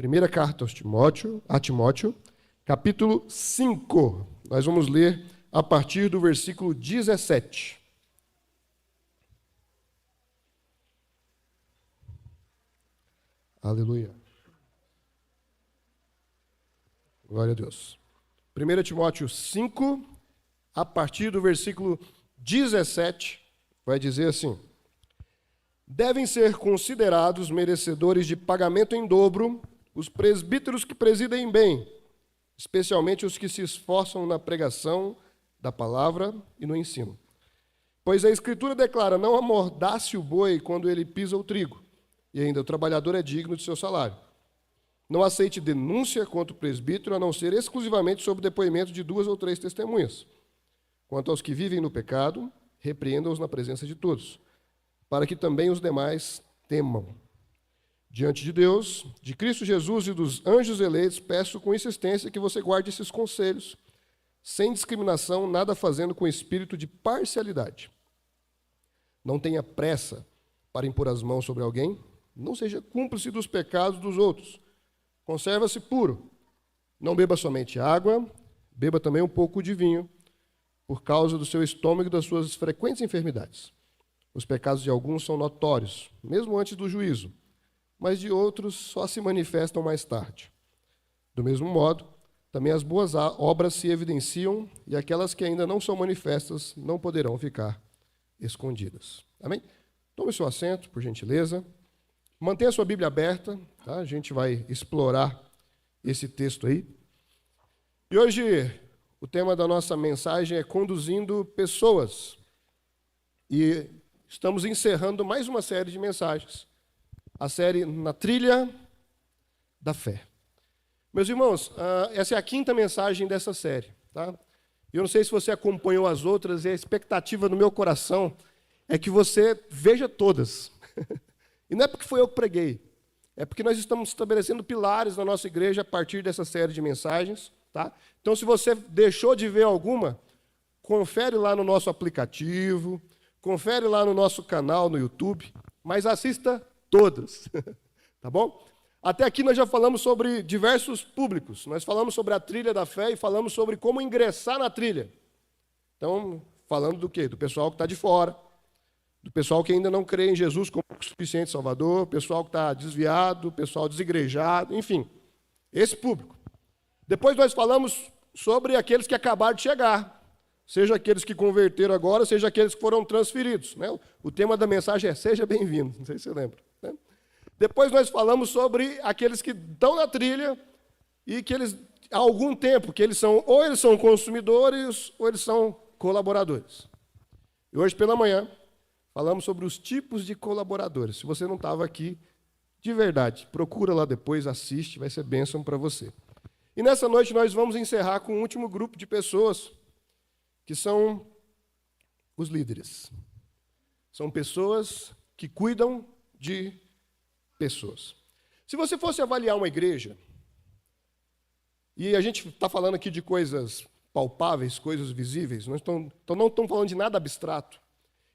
Primeira carta a Timóteo, capítulo 5. Nós vamos ler a partir do versículo 17. Aleluia. Glória a Deus. 1 Timóteo 5, a partir do versículo 17, vai dizer assim: devem ser considerados merecedores de pagamento em dobro os presbíteros que presidem bem, especialmente os que se esforçam na pregação da palavra e no ensino. Pois a Escritura declara: não amordace o boi quando ele pisa o trigo, e ainda o trabalhador é digno de seu salário. Não aceite denúncia contra o presbítero, a não ser exclusivamente sob depoimento de 2 ou 3 testemunhas. Quanto aos que vivem no pecado, repreenda-os na presença de todos, para que também os demais temam. Diante de Deus, de Cristo Jesus e dos anjos eleitos, peço com insistência que você guarde esses conselhos, sem discriminação, nada fazendo com espírito de parcialidade. Não tenha pressa para impor as mãos sobre alguém, não seja cúmplice dos pecados dos outros. Conserva-se puro. Não beba somente água, beba também um pouco de vinho, por causa do seu estômago e das suas frequentes enfermidades. Os pecados de alguns são notórios, mesmo antes do juízo, mas de outros só se manifestam mais tarde. Do mesmo modo, também as boas obras se evidenciam e aquelas que ainda não são manifestas não poderão ficar escondidas. Amém? Tome seu assento, por gentileza. Mantenha sua Bíblia aberta, tá? A gente vai explorar esse texto aí. E hoje o tema da nossa mensagem é conduzindo pessoas. E estamos encerrando mais uma série de mensagens. A série Na Trilha da Fé. Meus irmãos, essa é a 5ª mensagem dessa série. Tá? Eu não sei se você acompanhou as outras, e a expectativa no meu coração é que você veja todas. E não é porque foi eu que preguei, é porque nós estamos estabelecendo pilares na nossa igreja a partir dessa série de mensagens. Tá? Então, se você deixou de ver alguma, confere lá no nosso aplicativo, confere lá no nosso canal no YouTube, mas assista todas, tá bom? Até aqui nós já falamos sobre diversos públicos. Nós falamos sobre a trilha da fé e falamos sobre como ingressar na trilha. Então, falando do quê? Do pessoal que está de fora, do pessoal que ainda não crê em Jesus como o suficiente Salvador, pessoal que está desviado, pessoal desigrejado, enfim, esse público. Depois nós falamos sobre aqueles que acabaram de chegar, seja aqueles que converteram agora, seja aqueles que foram transferidos. Né? O tema da mensagem é Seja Bem-vindo, não sei se você lembra. Né? Depois nós falamos sobre aqueles que estão na trilha e que eles, há algum tempo, que eles são consumidores ou eles são colaboradores. E hoje pela manhã falamos sobre os tipos de colaboradores. Se você não estava aqui, de verdade, procura lá depois, assiste, vai ser bênção para você. E nessa noite nós vamos encerrar com um último grupo de pessoas, que são os líderes. São pessoas que cuidam de pessoas. Se você fosse avaliar uma igreja, e a gente está falando aqui de coisas palpáveis, coisas visíveis, não estamos falando de nada abstrato,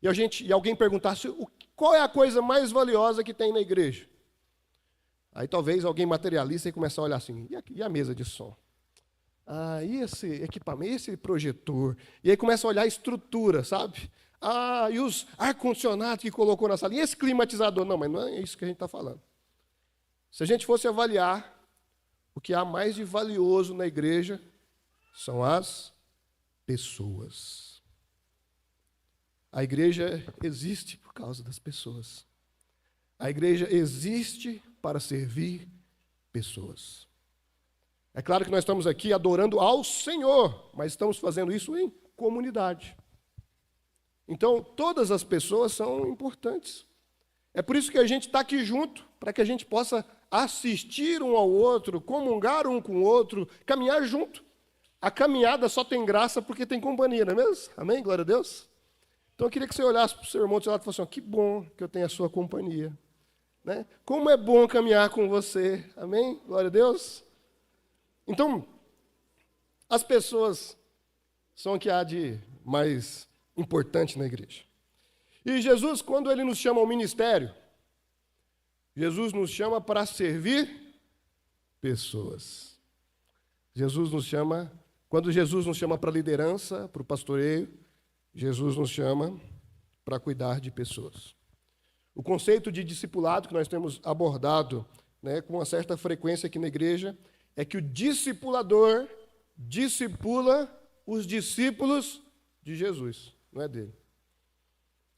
e alguém perguntasse qual é a coisa mais valiosa que tem na igreja? Aí talvez alguém materialista ia começar a olhar assim, e a mesa de som? E esse equipamento, esse projetor? E aí começa a olhar a estrutura, sabe? E os ar-condicionados que colocou na sala? E esse climatizador? Não, mas não é isso que a gente está falando. Se a gente fosse avaliar o que há mais de valioso na igreja, são as pessoas. A igreja existe por causa das pessoas. A igreja existe para servir pessoas. É claro que nós estamos aqui adorando ao Senhor, mas estamos fazendo isso em comunidade. Então, todas as pessoas são importantes. É por isso que a gente está aqui junto, para que a gente possa assistir um ao outro, comungar um com o outro, caminhar junto. A caminhada só tem graça porque tem companhia, não é mesmo? Amém? Glória a Deus. Então, eu queria que você olhasse para o seu irmão do seu lado e falasse assim, que bom que eu tenho a sua companhia. Né? Como é bom caminhar com você. Amém? Glória a Deus. Então, as pessoas são o que há de mais importante na igreja. E Jesus, quando ele nos chama ao ministério, Jesus nos chama para servir pessoas. Jesus nos chama, quando Jesus nos chama para a liderança, para o pastoreio, Jesus nos chama para cuidar de pessoas. O conceito de discipulado que nós temos abordado, né, com uma certa frequência aqui na igreja, é que o discipulador discipula os discípulos de Jesus, não é dele.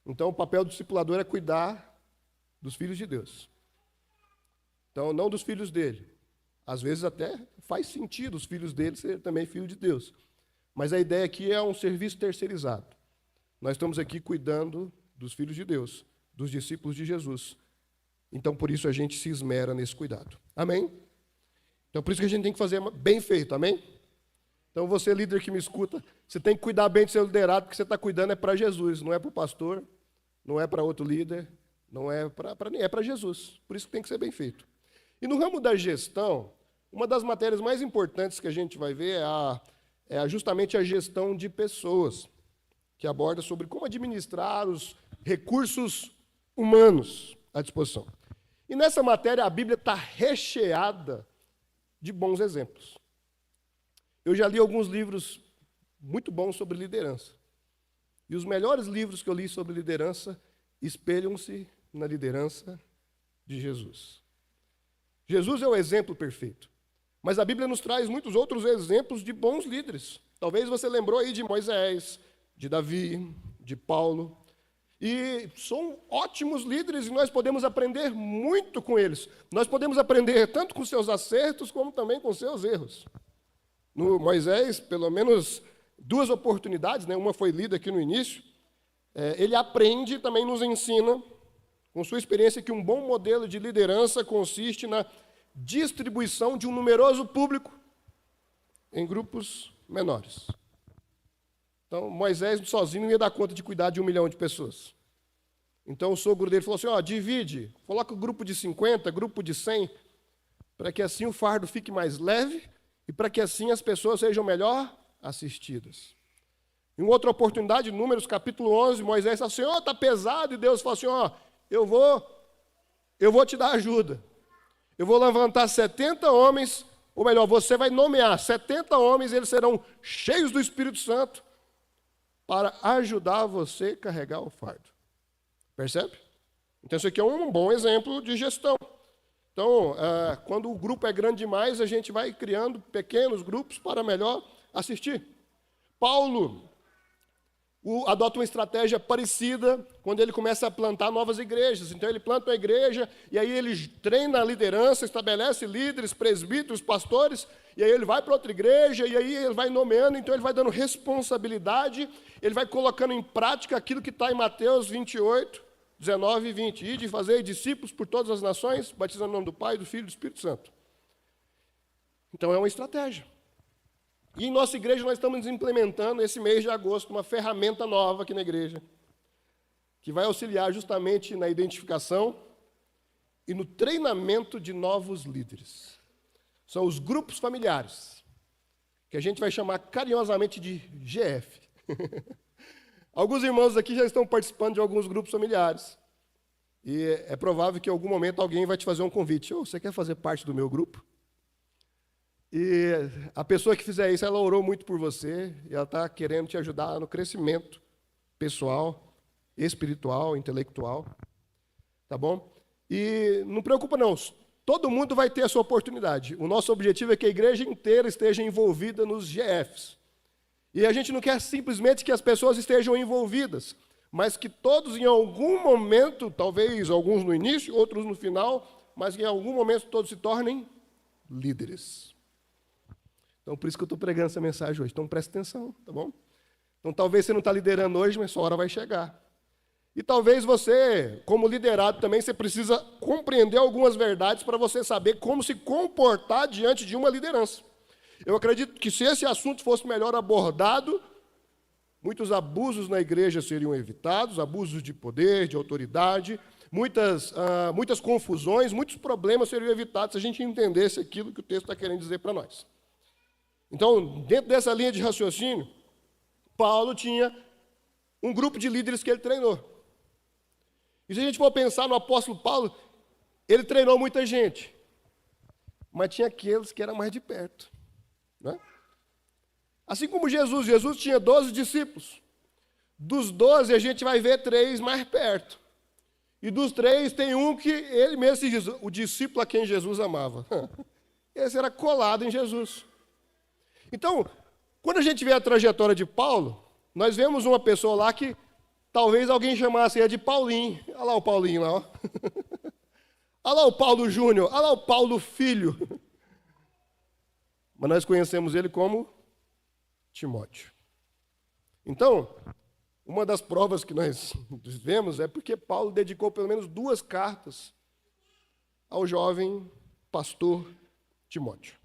Então, o papel do discipulador é cuidar dos filhos de Deus. Então, não dos filhos dele. Às vezes até faz sentido os filhos dele serem também filhos de Deus. Mas a ideia aqui é um serviço terceirizado. Nós estamos aqui cuidando dos filhos de Deus, dos discípulos de Jesus. Então, por isso a gente se esmera nesse cuidado. Amém? Então, por isso que a gente tem que fazer bem feito. Amém? Então, você, líder que me escuta, você tem que cuidar bem do seu liderado, porque você está cuidando é para Jesus, não é para o pastor, não é para outro líder, não é para ninguém, é para Jesus. Por isso que tem que ser bem feito. E no ramo da gestão, uma das matérias mais importantes que a gente vai ver é justamente a gestão de pessoas, que aborda sobre como administrar os recursos humanos à disposição. E nessa matéria, a Bíblia está recheada de bons exemplos. Eu já li alguns livros muito bons sobre liderança. E os melhores livros que eu li sobre liderança espelham-se na liderança de Jesus. Jesus é o exemplo perfeito. Mas a Bíblia nos traz muitos outros exemplos de bons líderes. Talvez você lembrou aí de Moisés, de Davi, de Paulo. E são ótimos líderes e nós podemos aprender muito com eles. Nós podemos aprender tanto com seus acertos como também com seus erros. No Moisés, pelo menos 2 oportunidades, né? Uma foi lida aqui no início. Ele aprende e também nos ensina, com sua experiência, que um bom modelo de liderança consiste na distribuição de um numeroso público em grupos menores. Então, Moisés sozinho não ia dar conta de cuidar de 1 milhão de pessoas. Então, o sogro dele falou assim, divide, coloca o grupo de 50, grupo de 100, para que assim o fardo fique mais leve e para que assim as pessoas sejam melhor assistidas. Em outra oportunidade, Números capítulo 11, Moisés falou assim, está pesado, e Deus falou assim, eu vou te dar ajuda. Eu vou levantar 70 homens, ou melhor, você vai nomear 70 homens, eles serão cheios do Espírito Santo, para ajudar você a carregar o fardo. Percebe? Então, isso aqui é um bom exemplo de gestão. Então, quando o grupo é grande demais, a gente vai criando pequenos grupos para melhor assistir. Paulo adota uma estratégia parecida quando ele começa a plantar novas igrejas. Então, ele planta uma igreja, e aí ele treina a liderança, estabelece líderes, presbíteros, pastores, e aí ele vai para outra igreja, e aí ele vai nomeando, então ele vai dando responsabilidade, ele vai colocando em prática aquilo que está em Mateus 28, 19 e 20. Ide fazer discípulos por todas as nações, batizando no nome do Pai, do Filho e do Espírito Santo. Então é uma estratégia. E em nossa igreja nós estamos implementando, esse mês de agosto, uma ferramenta nova aqui na igreja, que vai auxiliar justamente na identificação e no treinamento de novos líderes. São os grupos familiares, que a gente vai chamar carinhosamente de GF. Alguns irmãos aqui já estão participando de alguns grupos familiares. E é provável que em algum momento alguém vai te fazer um convite. Você quer fazer parte do meu grupo? E a pessoa que fizer isso, ela orou muito por você, e ela está querendo te ajudar no crescimento pessoal, espiritual, intelectual. Tá bom? E não preocupa não, todo mundo vai ter a sua oportunidade. O nosso objetivo é que a igreja inteira esteja envolvida nos GFs. E a gente não quer simplesmente que as pessoas estejam envolvidas, mas que todos em algum momento, talvez alguns no início, outros no final, mas que em algum momento todos se tornem líderes. Então, por isso que eu estou pregando essa mensagem hoje. Então, presta atenção, tá bom? Então, talvez você não está liderando hoje, mas sua hora vai chegar. E talvez você, como liderado também, você precisa compreender algumas verdades para você saber como se comportar diante de uma liderança. Eu acredito que se esse assunto fosse melhor abordado, muitos abusos na igreja seriam evitados, abusos de poder, de autoridade, muitas confusões, muitos problemas seriam evitados se a gente entendesse aquilo que o texto está querendo dizer para nós. Então, dentro dessa linha de raciocínio, Paulo tinha um grupo de líderes que ele treinou. E se a gente for pensar no apóstolo Paulo, ele treinou muita gente. mas tinha aqueles que eram mais de perto. Né? Assim como Jesus tinha 12 discípulos. Dos 12, a gente vai ver 3 mais perto. E dos 3, tem um que ele mesmo se diz, o discípulo a quem Jesus amava. Esse era colado em Jesus. Então, quando a gente vê a trajetória de Paulo, nós vemos uma pessoa lá que talvez alguém chamasse ele de Paulinho. Olha lá o Paulinho lá, ó. Olha lá o Paulo Júnior, olha lá o Paulo Filho. Mas nós conhecemos ele como Timóteo. Então, uma das provas que nós vemos é porque Paulo dedicou pelo menos 2 cartas ao jovem pastor Timóteo.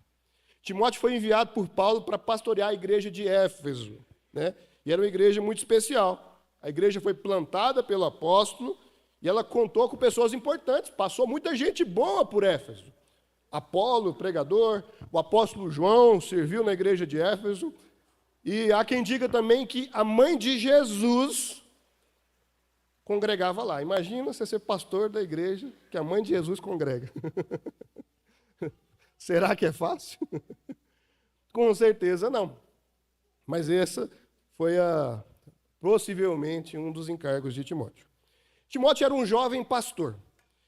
Timóteo foi enviado por Paulo para pastorear a igreja de Éfeso, né? E era uma igreja muito especial. A igreja foi plantada pelo apóstolo e ela contou com pessoas importantes. Passou muita gente boa por Éfeso. Apolo, pregador, o apóstolo João serviu na igreja de Éfeso. E há quem diga também que a mãe de Jesus congregava lá. Imagina você ser pastor da igreja que a mãe de Jesus congrega. Será que é fácil? Com certeza não. Mas essa foi possivelmente um dos encargos de Timóteo. Timóteo era um jovem pastor.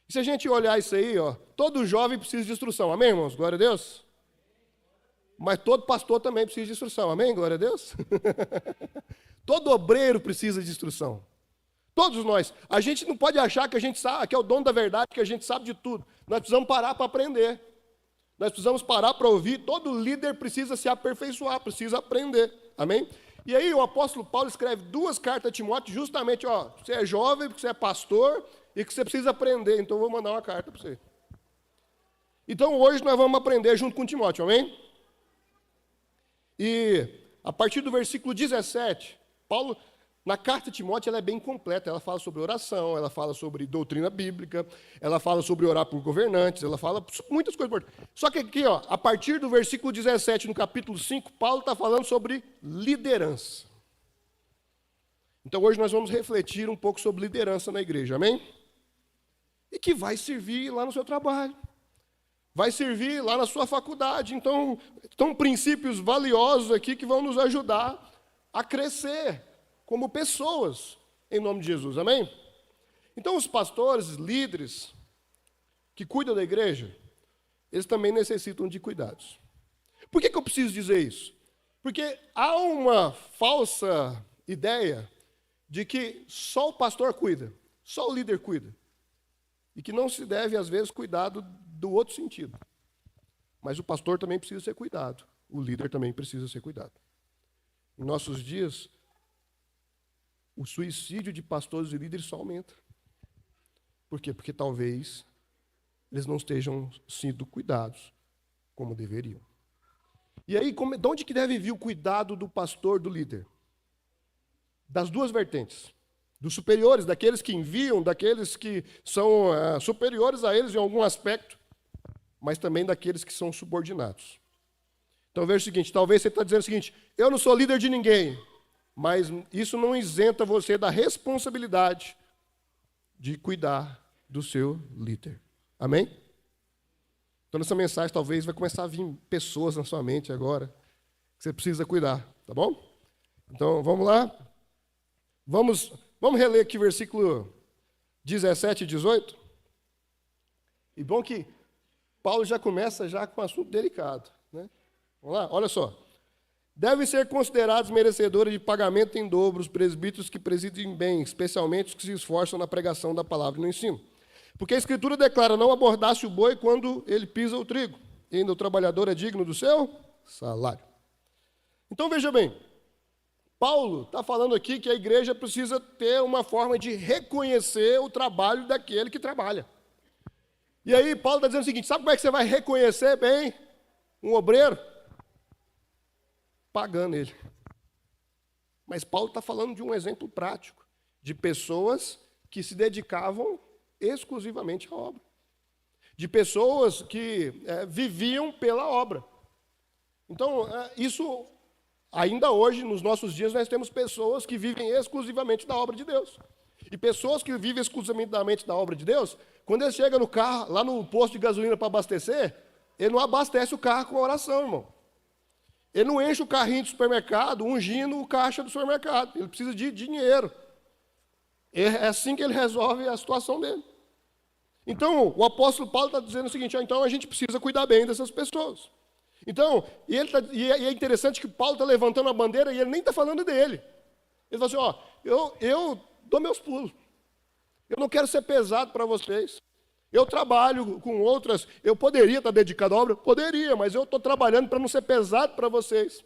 E se a gente olhar isso aí, ó, todo jovem precisa de instrução. Amém, irmãos? Glória a Deus. Mas todo pastor também precisa de instrução. Amém? Glória a Deus. Todo obreiro precisa de instrução. Todos nós. A gente não pode achar que a gente sabe, que é o dono da verdade, que a gente sabe de tudo. Nós precisamos parar para aprender. Nós precisamos parar para ouvir. Todo líder precisa se aperfeiçoar, precisa aprender. Amém? E aí o apóstolo Paulo escreve 2 cartas a Timóteo, justamente, ó, você é jovem, porque você é pastor e que você precisa aprender. Então eu vou mandar uma carta para você. Então hoje nós vamos aprender junto com Timóteo, amém? E a partir do versículo 17, Paulo, na carta de Timóteo, ela é bem completa. Ela fala sobre oração, ela fala sobre doutrina bíblica, ela fala sobre orar por governantes, ela fala muitas coisas importantes. Só que aqui, ó, a partir do versículo 17, no capítulo 5, Paulo está falando sobre liderança. Então hoje nós vamos refletir um pouco sobre liderança na igreja, amém? E que vai servir lá no seu trabalho. Vai servir lá na sua faculdade. Então, estão princípios valiosos aqui que vão nos ajudar a crescer como pessoas, em nome de Jesus, amém? Então, os pastores, líderes, que cuidam da igreja, eles também necessitam de cuidados. Por que eu preciso dizer isso? Porque há uma falsa ideia de que só o pastor cuida, só o líder cuida. E que não se deve, às vezes, cuidar do outro sentido. Mas o pastor também precisa ser cuidado. O líder também precisa ser cuidado. Em nossos dias, o suicídio de pastores e líderes só aumenta. Por quê? Porque talvez eles não estejam sendo cuidados como deveriam. E aí, de onde que deve vir o cuidado do pastor, do líder? Das 2 vertentes. Dos superiores, daqueles que enviam, daqueles que são superiores a eles em algum aspecto, mas também daqueles que são subordinados. Então veja o seguinte, talvez você está dizendo o seguinte, eu não sou líder de ninguém, mas isso não isenta você da responsabilidade de cuidar do seu líder. Amém? Então nessa mensagem talvez vai começar a vir pessoas na sua mente agora, que você precisa cuidar, tá bom? Então vamos lá. Vamos reler aqui versículo 17 e 18. E bom que Paulo já começa já com um assunto delicado, né? Vamos lá, olha só. Devem ser considerados merecedores de pagamento em dobro os presbíteros que presidem bem, especialmente os que se esforçam na pregação da palavra e no ensino. Porque a Escritura declara, não abordasse o boi quando ele pisa o trigo, e ainda o trabalhador é digno do seu salário. Então veja bem, Paulo está falando aqui que a igreja precisa ter uma forma de reconhecer o trabalho daquele que trabalha. E aí Paulo está dizendo o seguinte, sabe como é que você vai reconhecer bem um obreiro? Pagando ele. Mas Paulo está falando de um exemplo prático, de pessoas que se dedicavam exclusivamente à obra. De pessoas que viviam pela obra. Então, isso... Ainda hoje, nos nossos dias, nós temos pessoas que vivem exclusivamente da obra de Deus. E pessoas que vivem exclusivamente da obra de Deus, quando eles chegam no carro, lá no posto de gasolina para abastecer, ele não abastece o carro com oração, irmão. Ele não enche o carrinho do supermercado ungindo o caixa do supermercado. Ele precisa de dinheiro. É assim que ele resolve a situação dele. Então, o apóstolo Paulo está dizendo o seguinte, então a gente precisa cuidar bem dessas pessoas. Então, e é interessante que Paulo está levantando a bandeira e ele nem está falando dele. Ele fala assim, eu dou meus pulos. Eu não quero ser pesado para vocês. Eu trabalho com outras, eu poderia estar dedicado à obra? Poderia, mas eu estou trabalhando para não ser pesado para vocês.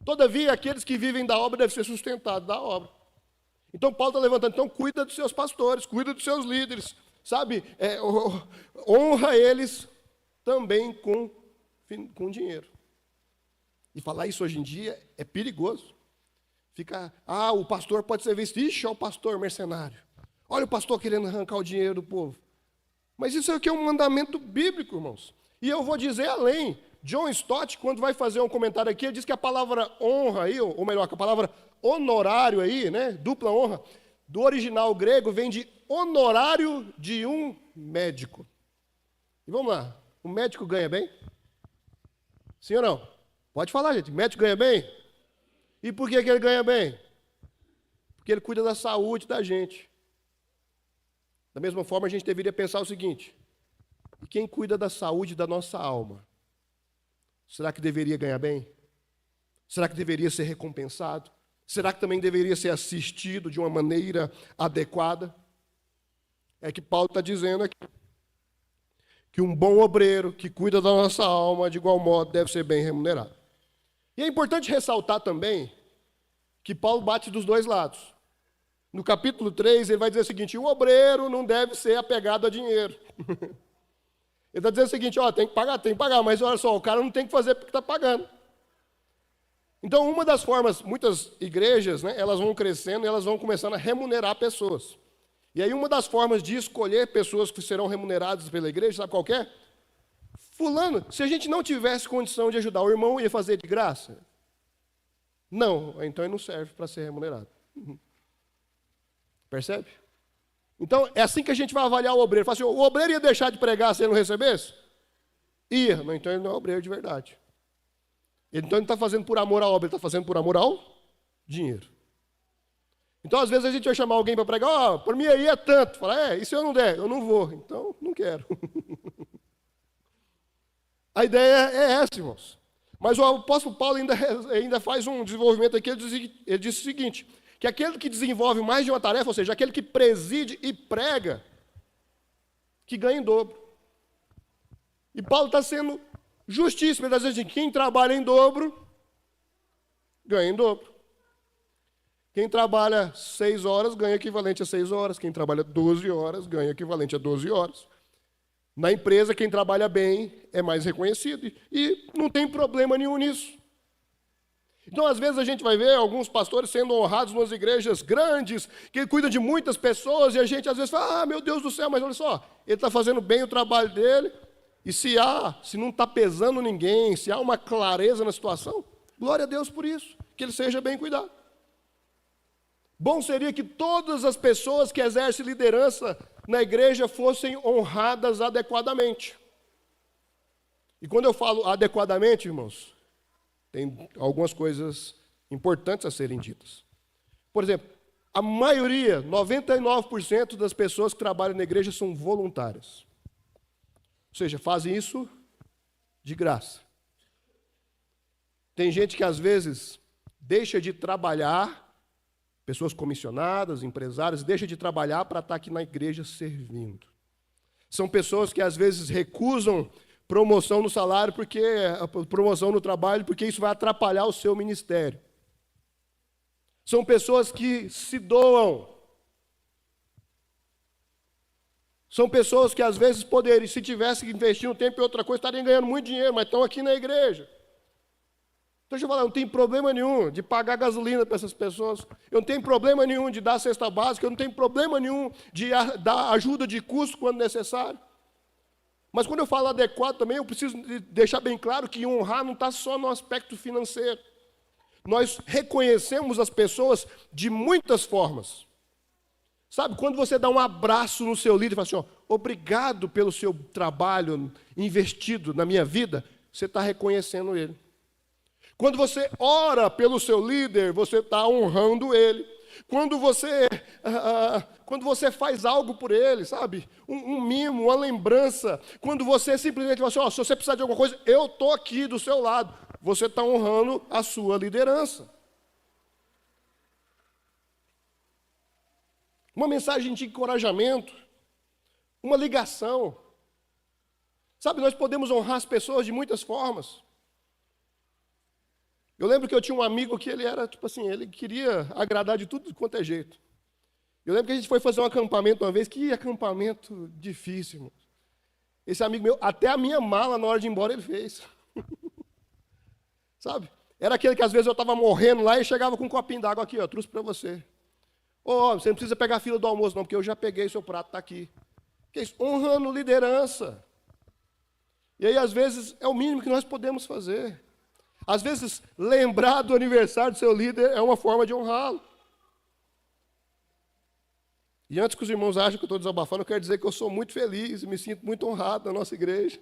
Todavia, aqueles que vivem da obra devem ser sustentados da obra. Então, Paulo está levantando, então cuida dos seus pastores, cuida dos seus líderes, sabe? Honra eles também com dinheiro. E falar isso hoje em dia é perigoso. O pastor pode ser visto, ixi, olha o pastor mercenário. Olha o pastor querendo arrancar o dinheiro do povo. Mas isso aqui é um mandamento bíblico, irmãos. E eu vou dizer além. John Stott, quando vai fazer um comentário aqui, ele diz que a palavra honra aí, ou melhor, que a palavra honorário aí, né, dupla honra, do original grego vem de honorário de um médico. E vamos lá, o médico ganha bem? Sim ou não? Pode falar, gente, o médico ganha bem? E por que ele ganha bem? Porque ele cuida da saúde da gente. Da mesma forma, a gente deveria pensar o seguinte, e quem cuida da saúde da nossa alma? Será que deveria ganhar bem? Será que deveria ser recompensado? Será que também deveria ser assistido de uma maneira adequada? É que Paulo está dizendo aqui que um bom obreiro que cuida da nossa alma, de igual modo, deve ser bem remunerado. E é importante ressaltar também que Paulo bate dos dois lados. No capítulo 3, ele vai dizer o seguinte, o obreiro não deve ser apegado a dinheiro. Ele está dizendo o seguinte, tem que pagar, mas olha só, o cara não tem que fazer porque está pagando. Então, uma das formas, muitas igrejas, né, elas vão crescendo e elas vão começando a remunerar pessoas. E aí, uma das formas de escolher pessoas que serão remuneradas pela igreja, sabe qual que é? Fulano, se a gente não tivesse condição de ajudar o irmão, ia fazer de graça? Não, então ele não serve para ser remunerado. Percebe? Então, é assim que a gente vai avaliar o obreiro. Fala assim, o obreiro ia deixar de pregar se ele não recebesse? Ia, não, então ele não é obreiro de verdade. Então ele não está fazendo por amor à obra, ele está fazendo por amor ao dinheiro. Então, às vezes, a gente vai chamar alguém para pregar, por mim aí é tanto. Fala, e se eu não der? Eu não vou, então não quero. A ideia é essa, irmãos. Mas o apóstolo Paulo ainda faz um desenvolvimento aqui, ele diz o seguinte, que aquele que desenvolve mais de uma tarefa, ou seja, aquele que preside e prega, que ganha em dobro. E Paulo está sendo justíssimo, ele está dizendo assim, quem trabalha em dobro, ganha em dobro. Quem trabalha 6 horas, ganha equivalente a 6 horas. Quem trabalha 12 horas, ganha equivalente a 12 horas. Na empresa, quem trabalha bem é mais reconhecido. E não tem problema nenhum nisso. Então, às vezes, a gente vai ver alguns pastores sendo honrados nas igrejas grandes, que cuidam de muitas pessoas, e a gente, às vezes, fala, meu Deus do céu, mas olha só, ele está fazendo bem o trabalho dele, e se não está pesando ninguém, se há uma clareza na situação, glória a Deus por isso, que ele seja bem cuidado. Bom seria que todas as pessoas que exercem liderança na igreja fossem honradas adequadamente. E quando eu falo adequadamente, irmãos, tem algumas coisas importantes a serem ditas. Por exemplo, a maioria, 99% das pessoas que trabalham na igreja são voluntárias. Ou seja, fazem isso de graça. Tem gente que às vezes deixa de trabalhar, pessoas comissionadas, empresários, deixa de trabalhar para estar aqui na igreja servindo. São pessoas que às vezes recusam promoção no salário, promoção no trabalho, porque isso vai atrapalhar o seu ministério. São pessoas que se doam. São pessoas que às vezes poderiam, se tivessem que investir um tempo em outra coisa, estariam ganhando muito dinheiro, mas estão aqui na igreja. Então, deixa eu falar, eu não tenho problema nenhum de pagar gasolina para essas pessoas, eu não tenho problema nenhum de dar cesta básica, eu não tenho problema nenhum de dar ajuda de custo quando necessário. Mas quando eu falo adequado também, eu preciso deixar bem claro que honrar não está só no aspecto financeiro. Nós reconhecemos as pessoas de muitas formas. Sabe, quando você dá um abraço no seu líder e fala assim, ó, obrigado pelo seu trabalho investido na minha vida, você está reconhecendo ele. Quando você ora pelo seu líder, você está honrando ele. Quando você faz algo por ele, sabe? Um mimo, uma lembrança. Quando você simplesmente fala assim, ó, se você precisar de alguma coisa, eu estou aqui do seu lado. Você está honrando a sua liderança. Uma mensagem de encorajamento, uma ligação. Sabe, nós podemos honrar as pessoas de muitas formas. Eu lembro que eu tinha um amigo que ele era, tipo assim, ele queria agradar de tudo quanto é jeito. Eu lembro que a gente foi fazer um acampamento uma vez, que acampamento difícil, irmão. Esse amigo meu, até a minha mala na hora de ir embora ele fez. Sabe? Era aquele que às vezes eu estava morrendo lá e chegava com um copinho d'água aqui, ó, trouxe para você. Ô, você não precisa pegar a fila do almoço não, porque eu já peguei seu prato, está aqui. Que é isso? Honrando liderança. E aí, às vezes, é o mínimo que nós podemos fazer. Às vezes, lembrar do aniversário do seu líder é uma forma de honrá-lo. E antes que os irmãos achem que eu estou desabafando, eu quero dizer que eu sou muito feliz e me sinto muito honrado na nossa igreja.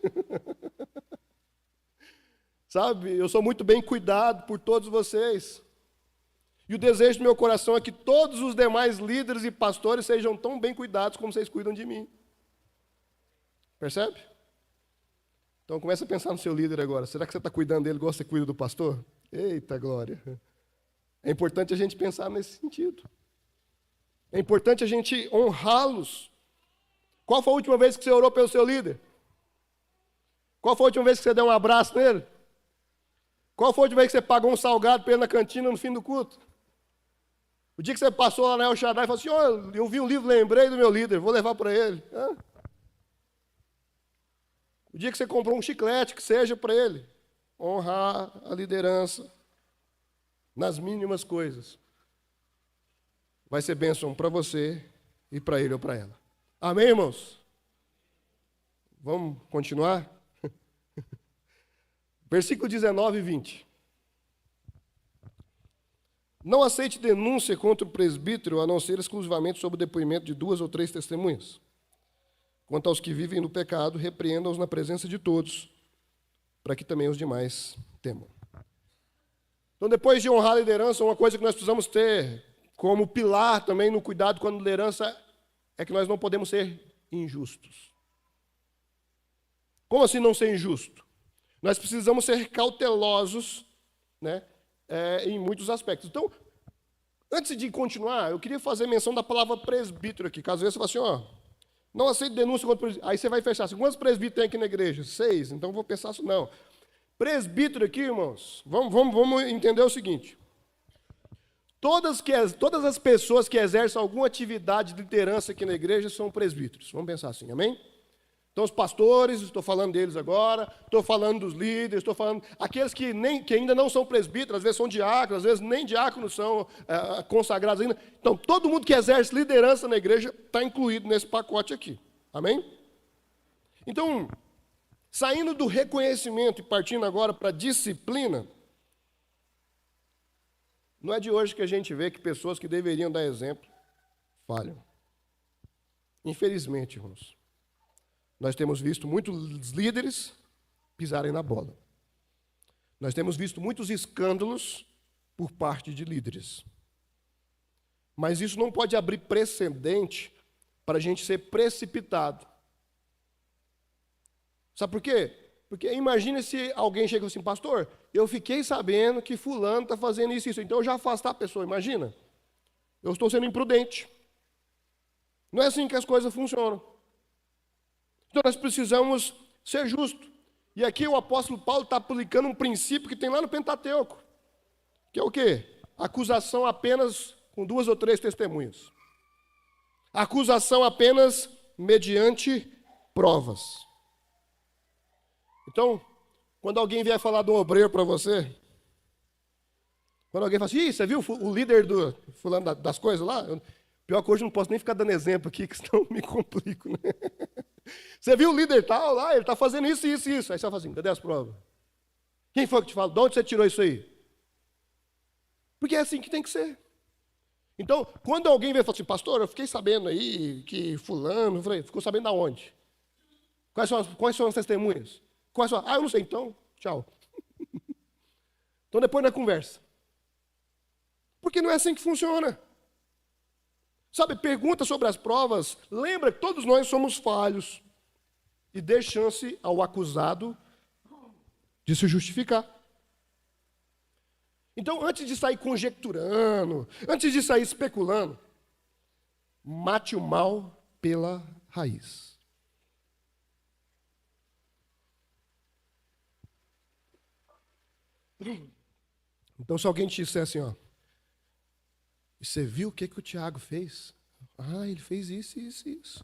Sabe, eu sou muito bem cuidado por todos vocês. E o desejo do meu coração é que todos os demais líderes e pastores sejam tão bem cuidados como vocês cuidam de mim. Percebe? Então começa a pensar no seu líder agora. Será que você está cuidando dele igual você cuida do pastor? Eita glória! É importante a gente pensar nesse sentido. É importante a gente honrá-los. Qual foi a última vez que você orou pelo seu líder? Qual foi a última vez que você deu um abraço nele? Qual foi a última vez que você pagou um salgado para ele na cantina no fim do culto? O dia que você passou lá na El Shaddai e falou assim, oh, eu vi um livro, lembrei do meu líder, vou levar para ele. Hã? O dia que você comprou um chiclete, que seja para ele. Honrar a liderança nas mínimas coisas. Vai ser bênção para você e para ele ou para ela. Amém, irmãos? Vamos continuar? Versículo 19 e 20. Não aceite denúncia contra o presbítero, a não ser exclusivamente sob o depoimento de 2 ou 3 testemunhas. Quanto aos que vivem no pecado, repreenda-os na presença de todos, para que também os demais temam. Então, depois de honrar a liderança, uma coisa que nós precisamos ter como pilar também no cuidado com a liderança é que nós não podemos ser injustos. Como assim não ser injusto? Nós precisamos ser cautelosos, né, em muitos aspectos. Então, antes de continuar, eu queria fazer menção da palavra presbítero aqui. Caso você fale assim, ó, não aceito denúncia contra presbítero. Aí você vai fechar assim, quantos presbíteros tem aqui na igreja? 6, então eu vou pensar assim, não. Presbítero aqui, irmãos, vamos entender o seguinte. Todas as pessoas que exercem alguma atividade de liderança aqui na igreja são presbíteros. Vamos pensar assim, amém? Então, os pastores, estou falando deles agora, estou falando dos líderes, estou falando... Aqueles que ainda não são presbíteros, às vezes são diáconos, às vezes nem diáconos são consagrados ainda. Então, todo mundo que exerce liderança na igreja está incluído nesse pacote aqui. Amém? Então, saindo do reconhecimento e partindo agora para a disciplina, não é de hoje que a gente vê que pessoas que deveriam dar exemplo falham. Infelizmente, irmãos. Nós temos visto muitos líderes pisarem na bola. Nós temos visto muitos escândalos por parte de líderes. Mas isso não pode abrir precedente para a gente ser precipitado. Sabe por quê? Porque imagine se alguém chega assim, pastor, eu fiquei sabendo que fulano está fazendo isso, então eu já afastar a pessoa, imagina. Eu estou sendo imprudente. Não é assim que as coisas funcionam. Então nós precisamos ser justos. E aqui o apóstolo Paulo está aplicando um princípio que tem lá no Pentateuco. Que é o quê? Acusação apenas com 2 ou 3 testemunhas. Acusação apenas mediante provas. Então, quando alguém vier falar de um obreiro para você, quando alguém fala assim, você viu o líder do fulano das coisas lá? Pior que hoje eu não posso nem ficar dando exemplo aqui, que senão me complico, né? Você viu o líder tal lá, ele está fazendo isso, isso, isso. Aí você fala assim, cadê as provas? Quem foi que te falou? De onde você tirou isso aí? Porque é assim que tem que ser. Então, quando alguém vem e fala assim, pastor, eu fiquei sabendo aí que fulano, eu falei, ficou sabendo da onde? Quais são as testemunhas? Eu não sei, então, tchau. Então, depois na conversa. Porque não é assim que funciona. Sabe, pergunta sobre as provas, lembra que todos nós somos falhos. E dê chance ao acusado de se justificar. Então, antes de sair conjecturando, antes de sair especulando, mate o mal pela raiz. Então, se alguém te disser assim, ó, você viu o que o Tiago fez? Ah, ele fez isso, isso, isso.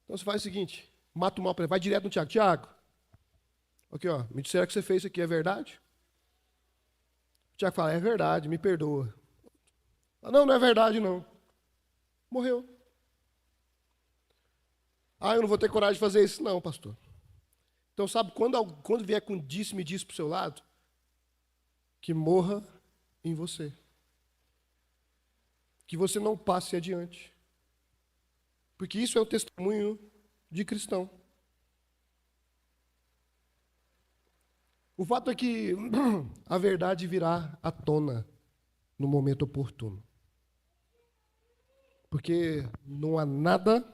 Então, você faz o seguinte, mata o mal pela raiz, vai direto no Tiago. Tiago, aqui, ó, me disseram que você fez isso aqui, é verdade? O Tiago fala, é verdade, me perdoa. Não, não é verdade, não. Morreu. Eu não vou ter coragem de fazer isso. Não, pastor. Então, sabe, quando vier com disse-me disse para o seu lado, que morra em você. Que você não passe adiante. Porque isso é um testemunho de cristão. O fato é que a verdade virá à tona no momento oportuno. Porque não há nada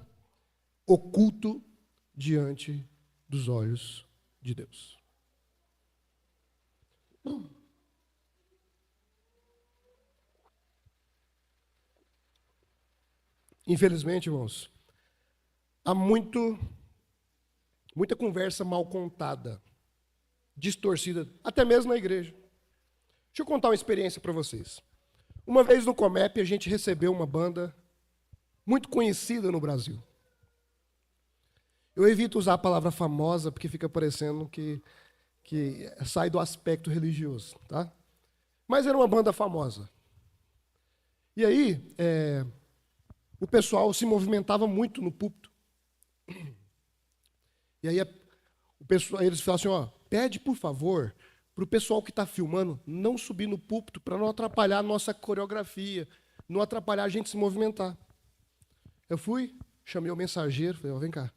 oculto diante dos olhos de Deus. Infelizmente, irmãos, há muita conversa mal contada, distorcida, até mesmo na igreja. Deixa eu contar uma experiência para vocês. Uma vez no Comep, a gente recebeu uma banda muito conhecida no Brasil. Eu evito usar a palavra famosa, porque fica parecendo que sai do aspecto religioso, tá? Mas era uma banda famosa. E aí, o pessoal se movimentava muito no púlpito. E aí, eles falavam assim, pede, por favor, para o pessoal que está filmando não subir no púlpito para não atrapalhar a nossa coreografia, não atrapalhar a gente se movimentar. Eu fui, chamei o mensageiro, falei, vem cá.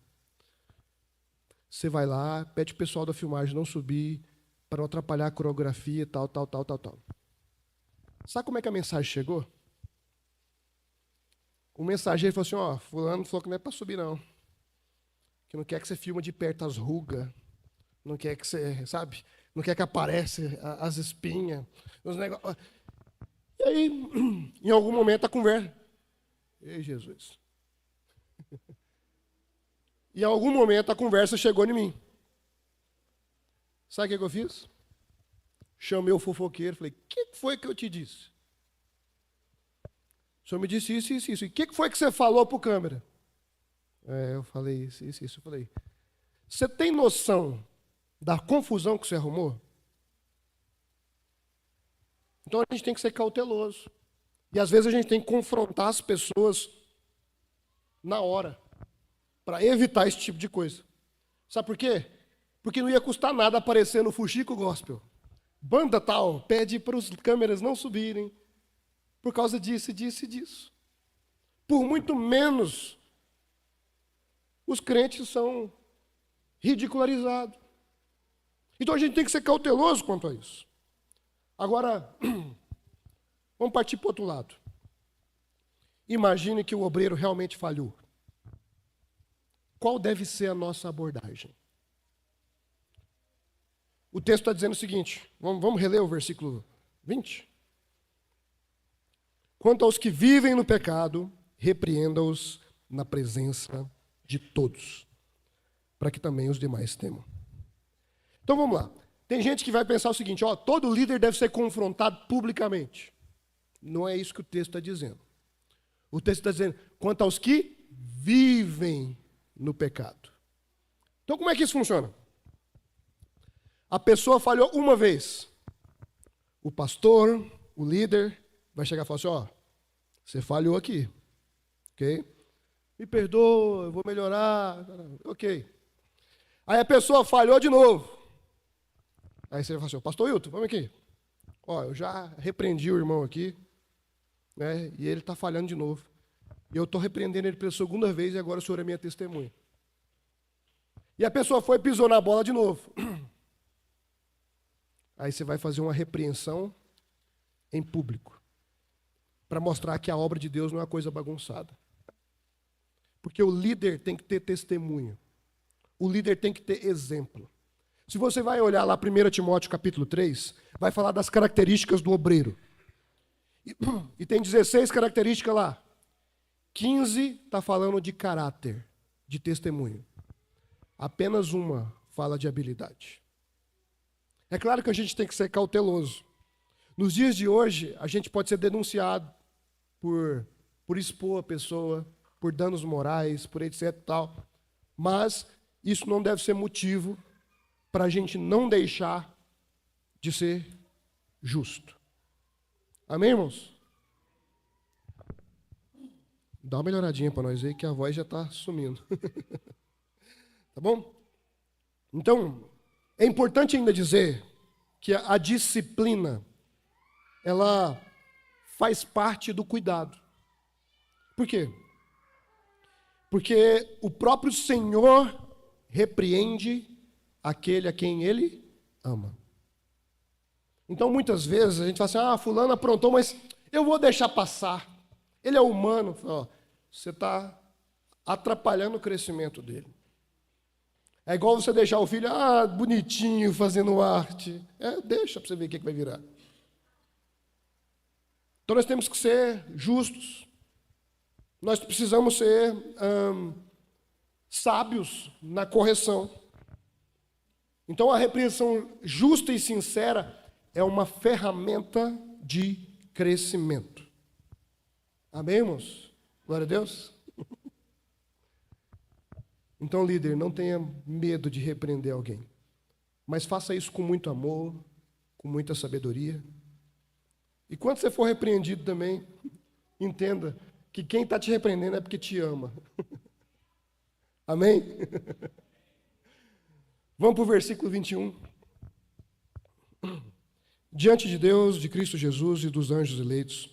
Você vai lá, pede o pessoal da filmagem não subir para não atrapalhar a coreografia, tal. Sabe como é que a mensagem chegou? O mensageiro falou assim, fulano falou que não é para subir, não. Que não quer que você filme de perto as rugas, não quer que você, sabe, não quer que apareça as espinhas, os negócios. E aí, em algum momento, a conversa... Ei, Jesus. Em algum momento, a conversa chegou em mim. Sabe o que eu fiz? Chamei o fofoqueiro, falei, o que foi que eu te disse? O senhor me disse isso, isso, isso. E o que foi que você falou para o câmera? Eu falei isso, isso, isso. Eu falei, você tem noção da confusão que você arrumou? Então a gente tem que ser cauteloso. E às vezes a gente tem que confrontar as pessoas na hora, para evitar esse tipo de coisa. Sabe por quê? Porque não ia custar nada aparecer no Fuxico Gospel. Banda tal, pede para os câmeras não subirem, por causa disso, disso e disso. Por muito menos, os crentes são ridicularizados. Então a gente tem que ser cauteloso quanto a isso. Agora, vamos partir para o outro lado. Imagine que o obreiro realmente falhou. Qual deve ser a nossa abordagem? O texto está dizendo o seguinte, vamos reler o versículo 20? Quanto aos que vivem no pecado, repreenda-os na presença de todos, para que também os demais temam. Então vamos lá. Tem gente que vai pensar o seguinte, todo líder deve ser confrontado publicamente. Não é isso que o texto está dizendo. O texto está dizendo, quanto aos que vivem no pecado. Então como é que isso funciona? A pessoa falhou uma vez. O pastor, o líder, vai chegar e falar assim, você falhou aqui. Ok? Me perdoa, eu vou melhorar. Ok. Aí a pessoa falhou de novo. Aí você vai falar assim, pastor Hilton, vamos aqui. Eu já repreendi o irmão aqui. né? E ele está falhando de novo. E eu estou repreendendo ele pela segunda vez e agora o senhor é minha testemunha. E a pessoa foi e pisou na bola de novo. Aí você vai fazer uma repreensão em público, para mostrar que a obra de Deus não é uma coisa bagunçada. Porque o líder tem que ter testemunho. O líder tem que ter exemplo. Se você vai olhar lá 1 Timóteo capítulo 3, vai falar das características do obreiro. E tem 16 características lá. 15 está falando de caráter, de testemunho. Apenas uma fala de habilidade. É claro que a gente tem que ser cauteloso. Nos dias de hoje, a gente pode ser denunciado por expor a pessoa, por danos morais, por etc e tal. Mas isso não deve ser motivo para a gente não deixar de ser justo. Amém, irmãos? Dá uma melhoradinha para nós aí, que a voz já está sumindo. Tá bom? Então, é importante ainda dizer que a disciplina, ela faz parte do cuidado. Por quê? Porque o próprio Senhor repreende aquele a quem Ele ama. Então, muitas vezes, a gente fala assim, fulano aprontou, mas eu vou deixar passar. Ele é humano. Você está atrapalhando o crescimento dele. É igual você deixar o filho, bonitinho, fazendo arte. Deixa para você ver o que vai virar. Então nós temos que ser justos. Nós precisamos ser sábios na correção. Então a repreensão justa e sincera é uma ferramenta de crescimento. Amém, irmãos? Glória a Deus. Então, líder, não tenha medo de repreender alguém. Mas faça isso com muito amor, com muita sabedoria. E quando você for repreendido também, entenda que quem está te repreendendo é porque te ama. Amém? Vamos para o versículo 21. Diante de Deus, de Cristo Jesus e dos anjos eleitos,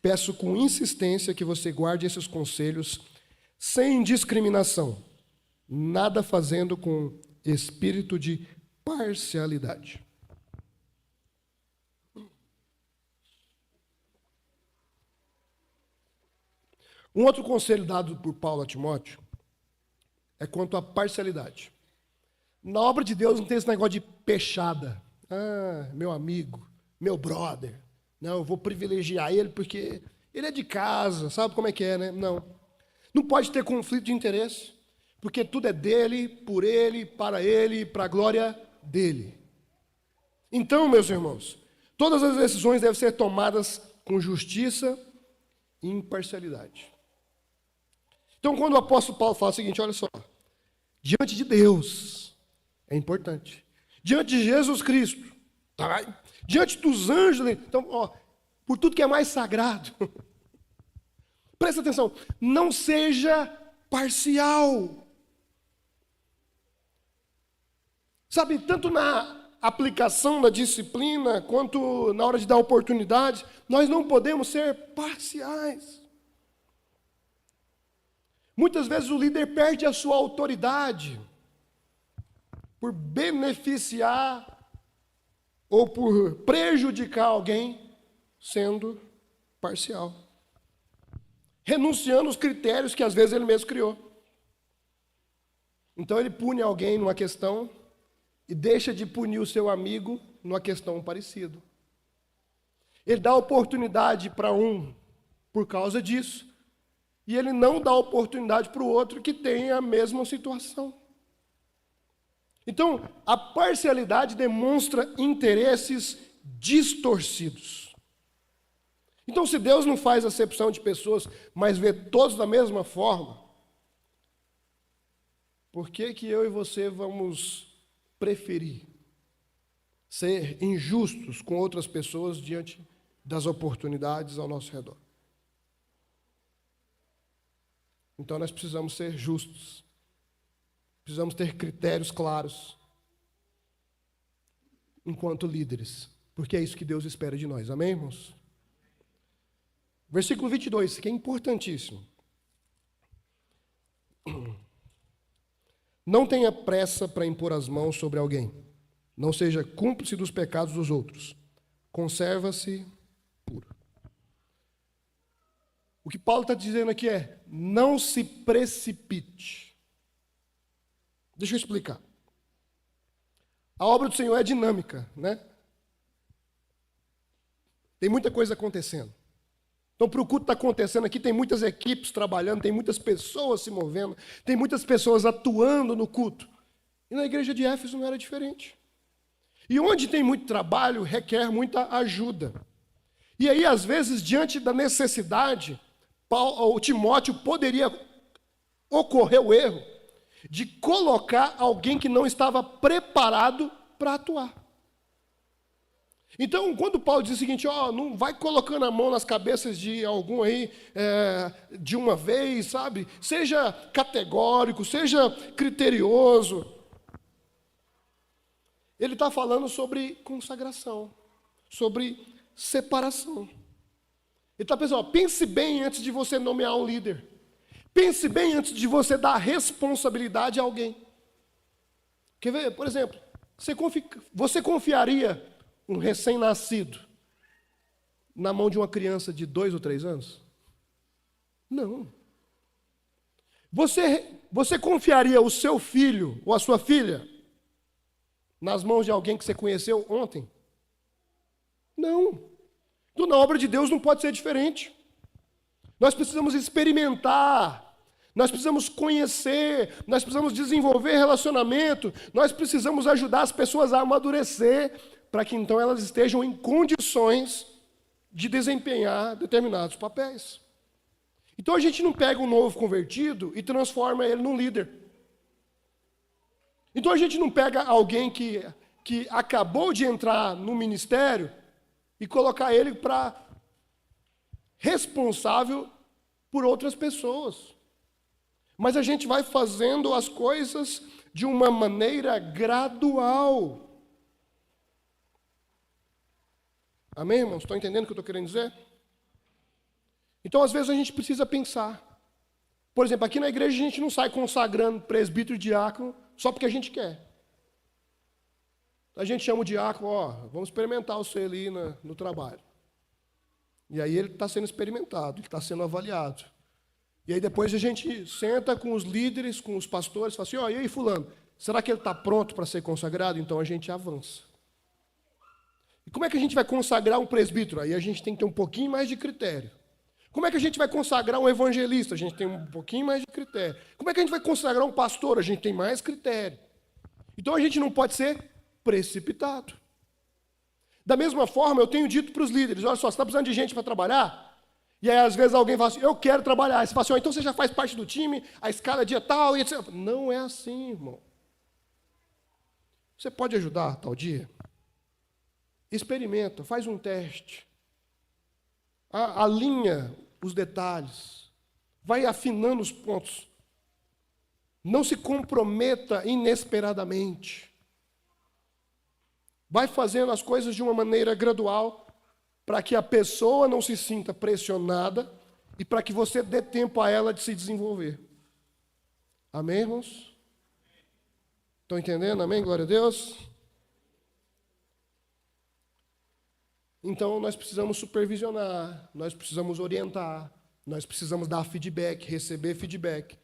peço com insistência que você guarde esses conselhos sem discriminação, nada fazendo com espírito de parcialidade. Um outro conselho dado por Paulo a Timóteo é quanto à parcialidade. Na obra de Deus não tem esse negócio de pechada. Meu amigo, meu brother. Não, eu vou privilegiar ele porque ele é de casa, sabe como é que é, né? Não. Não pode ter conflito de interesse, porque tudo é dele, para a glória dele. Então, meus irmãos, todas as decisões devem ser tomadas com justiça e imparcialidade. Então, quando o apóstolo Paulo fala o seguinte, olha só, diante de Deus, é importante, diante de Jesus Cristo, tá? Diante dos anjos, então, por tudo que é mais sagrado, presta atenção, não seja parcial. Sabe, tanto na aplicação da disciplina, quanto na hora de dar oportunidade, nós não podemos ser parciais. Muitas vezes o líder perde a sua autoridade por beneficiar ou por prejudicar alguém sendo parcial, renunciando aos critérios que às vezes ele mesmo criou. Então ele pune alguém numa questão e deixa de punir o seu amigo numa questão parecida. Ele dá oportunidade para um por causa disso, e ele não dá oportunidade para o outro que tem a mesma situação. Então, a parcialidade demonstra interesses distorcidos. Então, se Deus não faz acepção de pessoas, mas vê todos da mesma forma, por que eu e você vamos preferir ser injustos com outras pessoas diante das oportunidades ao nosso redor? Então nós precisamos ser justos, precisamos ter critérios claros enquanto líderes, porque é isso que Deus espera de nós, amém, irmãos? Versículo 22, que é importantíssimo. Não tenha pressa para impor as mãos sobre alguém. Não seja cúmplice dos pecados dos outros. Conserva-se puro. O que Paulo está dizendo aqui é: não se precipite. Deixa eu explicar. A obra do Senhor é dinâmica, né? Tem muita coisa acontecendo. Então, para o culto estar acontecendo aqui, tem muitas equipes trabalhando, tem muitas pessoas se movendo, tem muitas pessoas atuando no culto. E na igreja de Éfeso não era diferente. E onde tem muito trabalho, requer muita ajuda. E aí, às vezes, diante da necessidade, o Timóteo poderia ocorrer o erro de colocar alguém que não estava preparado para atuar. Então, quando Paulo diz o seguinte, não vai colocando a mão nas cabeças de algum aí de uma vez, sabe? Seja categórico, seja criterioso. Ele está falando sobre consagração, sobre separação. Ele está pensando, pense bem antes de você nomear um líder. Pense bem antes de você dar responsabilidade a alguém. Quer ver? Por exemplo, você confiaria um recém-nascido na mão de uma criança de 2 ou 3 anos? Não. Você confiaria o seu filho ou a sua filha nas mãos de alguém que você conheceu ontem? Não. Então, na obra de Deus não pode ser diferente. Nós precisamos experimentar, nós precisamos conhecer, nós precisamos desenvolver relacionamento, nós precisamos ajudar as pessoas a amadurecer, para que então elas estejam em condições de desempenhar determinados papéis. Então a gente não pega um novo convertido e transforma ele num líder. Então a gente não pega alguém que acabou de entrar no ministério e colocar ele para responsável por outras pessoas. Mas a gente vai fazendo as coisas de uma maneira gradual. Amém, irmãos? Estão entendendo o que eu estou querendo dizer? Então, às vezes, a gente precisa pensar. Por exemplo, aqui na igreja a gente não sai consagrando presbítero e diácono só porque a gente quer. A gente chama o diácono, vamos experimentar você ali no trabalho. E aí ele está sendo experimentado, ele está sendo avaliado. E aí depois a gente senta com os líderes, com os pastores, e fala assim, e aí fulano, será que ele está pronto para ser consagrado? Então a gente avança. E como é que a gente vai consagrar um presbítero? Aí a gente tem que ter um pouquinho mais de critério. Como é que a gente vai consagrar um evangelista? A gente tem um pouquinho mais de critério. Como é que a gente vai consagrar um pastor? A gente tem mais critério. Então a gente não pode ser precipitado. Da mesma forma, eu tenho dito para os líderes, olha só, você está precisando de gente para trabalhar? E aí às vezes alguém fala assim, eu quero trabalhar. Aí você fala assim, então você já faz parte do time, a escala é dia tal, e etc. Não é assim, irmão. Você pode ajudar tal dia? Experimenta, faz um teste. Alinha os detalhes. Vai afinando os pontos. Não se comprometa inesperadamente. Vai fazendo as coisas de uma maneira gradual, para que a pessoa não se sinta pressionada e para que você dê tempo a ela de se desenvolver. Amém, irmãos? Estão entendendo? Amém? Glória a Deus. Então, nós precisamos supervisionar, nós precisamos orientar, nós precisamos dar feedback, receber feedback,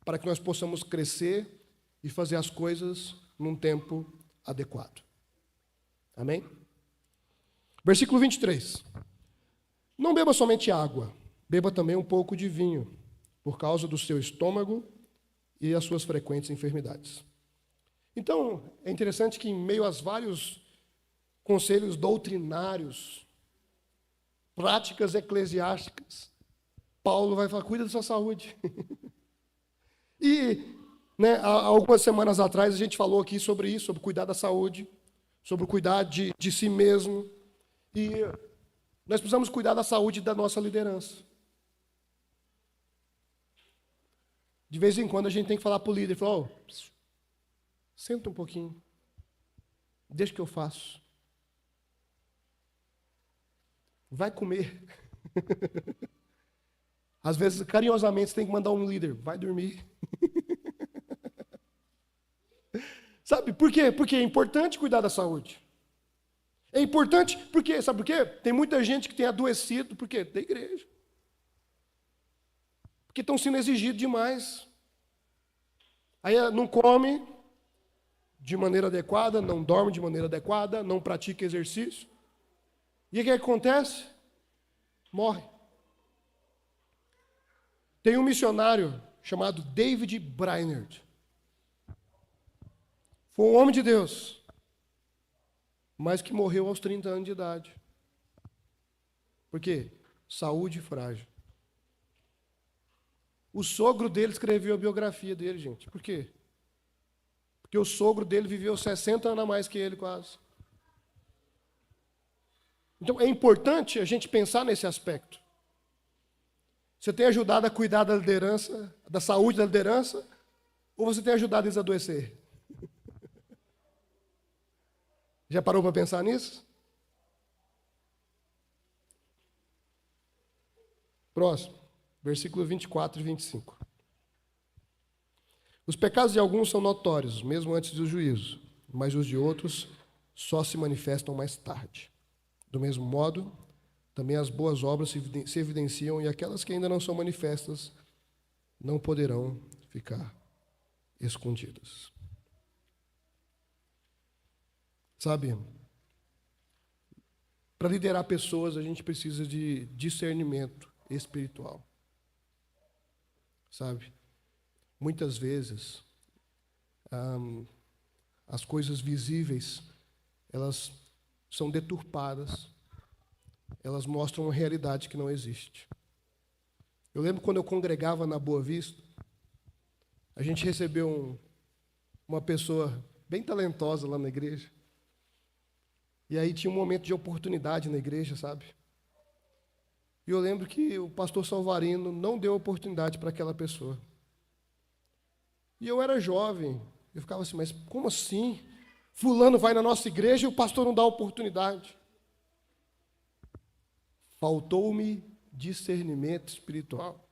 para que nós possamos crescer e fazer as coisas num tempo adequado. Amém? Versículo 23. Não beba somente água, beba também um pouco de vinho, por causa do seu estômago e as suas frequentes enfermidades. Então, é interessante que em meio aos vários conselhos doutrinários, práticas eclesiásticas, Paulo vai falar, cuida da sua saúde. E, há algumas semanas atrás, a gente falou aqui sobre isso, sobre cuidar da saúde, sobre cuidar de si mesmo. E nós precisamos cuidar da saúde da nossa liderança. De vez em quando a gente tem que falar para o líder, falar, senta um pouquinho, deixa que eu faço. Vai comer. Às vezes, carinhosamente, você tem que mandar um líder, vai dormir. Sabe por quê? Porque é importante cuidar da saúde. É importante porque, sabe por quê? Tem muita gente que tem adoecido, por quê? Da igreja. Porque estão sendo exigidos demais. Aí não come de maneira adequada, não dorme de maneira adequada, não pratica exercício. E o que acontece? Morre. Tem um missionário chamado David Brainerd. Foi um homem de Deus, mas que morreu aos 30 anos de idade. Por quê? Saúde frágil. O sogro dele escreveu a biografia dele, gente. Por quê? Porque o sogro dele viveu 60 anos a mais que ele, quase. Então, é importante a gente pensar nesse aspecto. Você tem ajudado a cuidar da liderança, da saúde da liderança, ou você tem ajudado eles a adoecer? Já parou para pensar nisso? Próximo, versículo 24 e 25. Os pecados de alguns são notórios, mesmo antes do juízo, mas os de outros só se manifestam mais tarde. Do mesmo modo, também as boas obras se evidenciam e aquelas que ainda não são manifestas não poderão ficar escondidas. Sabe, para liderar pessoas, a gente precisa de discernimento espiritual. Sabe, muitas vezes, as coisas visíveis, elas são deturpadas, elas mostram uma realidade que não existe. Eu lembro quando eu congregava na Boa Vista, a gente recebeu uma pessoa bem talentosa lá na igreja. E aí tinha um momento de oportunidade na igreja, sabe? E eu lembro que o pastor Salvarino não deu oportunidade para aquela pessoa. E eu era jovem, eu ficava assim, mas como assim? Fulano vai na nossa igreja e o pastor não dá oportunidade. Faltou-me discernimento espiritual.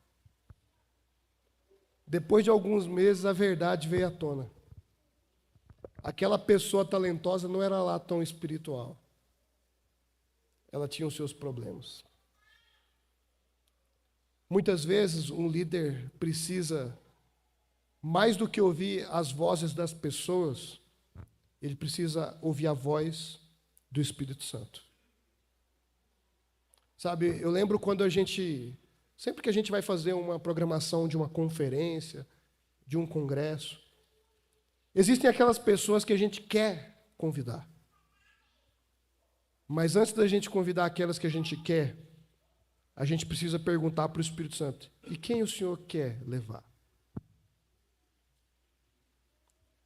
Depois de alguns meses, a verdade veio à tona. Aquela pessoa talentosa não era lá tão espiritual. Ela tinha os seus problemas. Muitas vezes, um líder precisa, mais do que ouvir as vozes das pessoas, ele precisa ouvir a voz do Espírito Santo. Sabe, eu lembro quando sempre que a gente vai fazer uma programação de uma conferência, de um congresso, existem aquelas pessoas que a gente quer convidar. Mas antes da gente convidar aquelas que a gente quer, a gente precisa perguntar para o Espírito Santo: e quem o Senhor quer levar?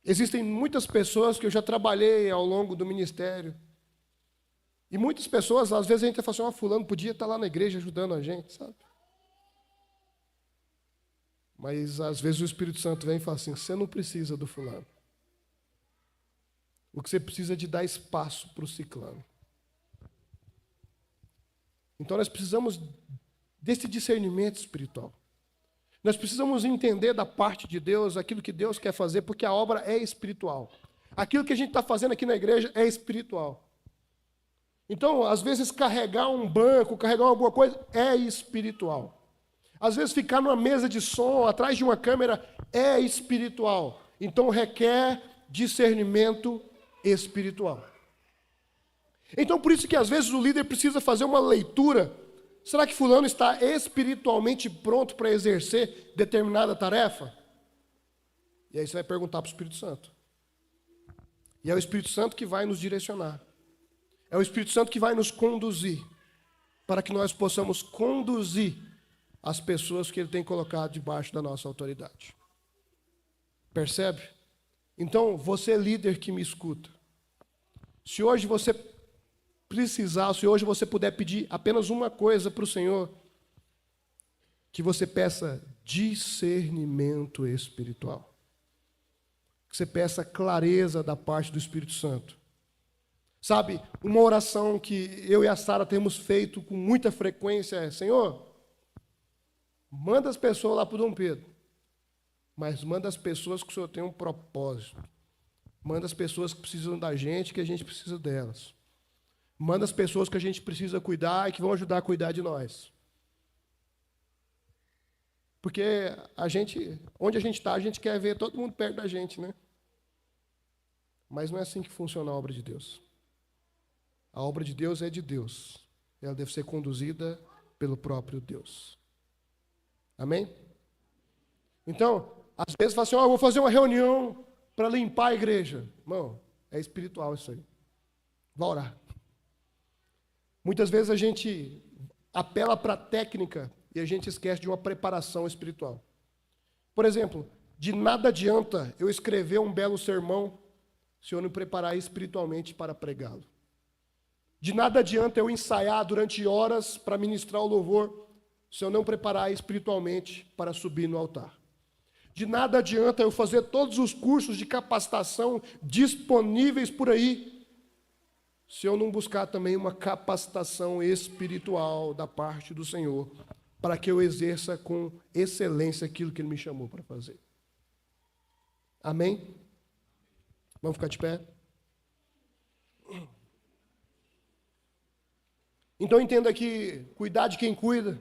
Existem muitas pessoas que eu já trabalhei ao longo do ministério. E muitas pessoas, às vezes a gente fala assim, fulano podia estar lá na igreja ajudando a gente, sabe? Mas às vezes o Espírito Santo vem e fala assim, você não precisa do fulano. O que você precisa é de dar espaço para o ciclano. Então nós precisamos desse discernimento espiritual. Nós precisamos entender da parte de Deus aquilo que Deus quer fazer, porque a obra é espiritual. Aquilo que a gente está fazendo aqui na igreja é espiritual. Então, às vezes, carregar um banco, carregar alguma coisa, é espiritual. Às vezes, ficar numa mesa de som, atrás de uma câmera, é espiritual. Então, requer discernimento espiritual. Então, por isso que, às vezes, o líder precisa fazer uma leitura. Será que fulano está espiritualmente pronto para exercer determinada tarefa? E aí você vai perguntar para o Espírito Santo. E é o Espírito Santo que vai nos direcionar. É o Espírito Santo que vai nos conduzir, para que nós possamos conduzir as pessoas que Ele tem colocado debaixo da nossa autoridade. Percebe? Então, você líder que me escuta, se hoje você precisar, se hoje você puder pedir apenas uma coisa para o Senhor, que você peça discernimento espiritual. Que você peça clareza da parte do Espírito Santo. Sabe, uma oração que eu e a Sara temos feito com muita frequência é: Senhor, manda as pessoas lá para o Dom Pedro, mas manda as pessoas que o Senhor tem um propósito. Manda as pessoas que precisam da gente, que a gente precisa delas. Manda as pessoas que a gente precisa cuidar e que vão ajudar a cuidar de nós. Porque onde a gente está, a gente quer ver todo mundo perto da gente, né? Mas não é assim que funciona a obra de Deus. A obra de Deus é de Deus. Ela deve ser conduzida pelo próprio Deus. Amém? Então, às vezes fala assim: eu vou fazer uma reunião para limpar a igreja. Irmão, é espiritual isso aí. Vá orar. Muitas vezes a gente apela para a técnica e a gente esquece de uma preparação espiritual. Por exemplo, de nada adianta eu escrever um belo sermão se eu não preparar espiritualmente para pregá-lo. De nada adianta eu ensaiar durante horas para ministrar o louvor se eu não preparar espiritualmente para subir no altar. De nada adianta eu fazer todos os cursos de capacitação disponíveis por aí se eu não buscar também uma capacitação espiritual da parte do Senhor, para que eu exerça com excelência aquilo que Ele me chamou para fazer. Amém? Vamos ficar de pé? Então entenda que cuidar de quem cuida,